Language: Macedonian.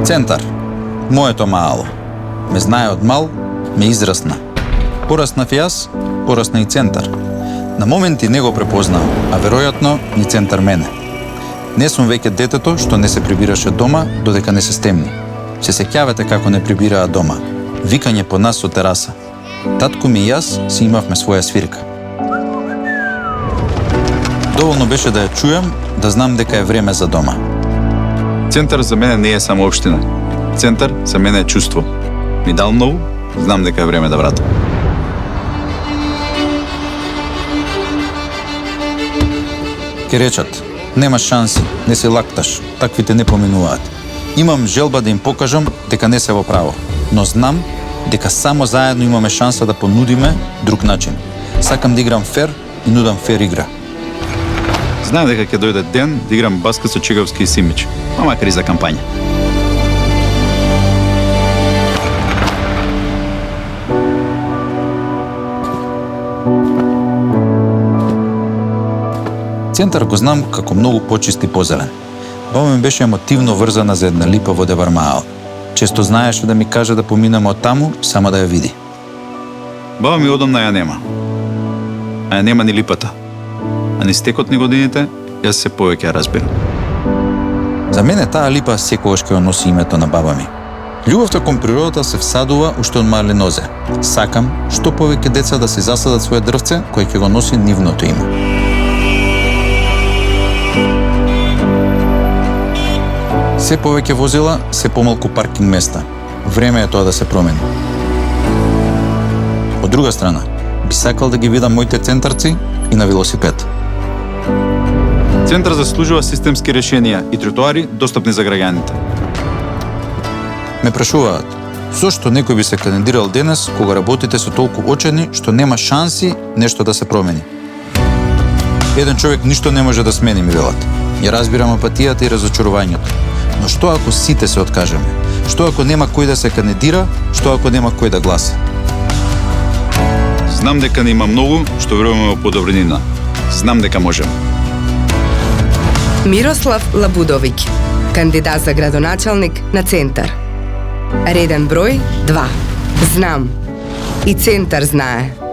Центар. Моето маало. Ме знае од мал, ме израсна. Пораснав јас, порасна и Центар. На моменти не го препознав, а веројатно ни Центар мене. Не сум веќе детето што не се прибираше дома додека не се стемни. Се сеќавате како не прибираа дома. Викање по нас со тераса. Татко ми и јас си имавме своја свирка. Доволно беше да ја чујам, да знам дека е време за дома. Центар за мене не е само општина. Центар за мене е чувство. Ми дал многу, знам дека е време да вратам. Ке речат, нема шанси, не се лакташ, таквите не поминуваат. Имам желба да им покажам дека не се во право, но знам дека само заедно имаме шанса да понудиме друг начин. Сакам да играм фер и нудам фер игра. Знаем дека ќе дојде ден да играм баскет со Чеговски и Симич, а макар и за кампања. Центар го знам како многу почист и позелен. Баба ми беше емотивно врзана за една липа во Девармаал. Често знаеше да ми каже да поминеме од таму, само да ја види. Баба ми одамна ја нема. А ја нема ни липата. А ни стекот ни годините, јас се повеќе ја разбирам. За мене таа липа секогаш ќе носи името на баба ми. Љубовта кон природата се всадува уште од мали нозе. Сакам што повеќе деца да се засадат свое дрвце кој ќе го носи нивното име. Се повеќе возила, се помалку паркинг места. Време е тоа да се промени. Од друга страна, би сакал да ги видам моите центарци и на велосипед. Центар заслужува системски решенија и тротоари достапни за граѓаните. Ме прашуваат, зошто некој би се кандидирал денес кога работите се толку очени што нема шанси нешто да се промени? Еден човек ништо не може да смени, ми велат. Ја разбирам апатијата и разочарувањето. Но што ако сите се откажеме? Што ако нема кој да се кандидира? Што ако нема кој да гласа? Знам дека не има многу што веруваме во подобренина. Знам дека можеме. Мирослав Лабудовиќ, кандидат за градоначалник на Центар. Реден број 2. Знам. И Центар знае.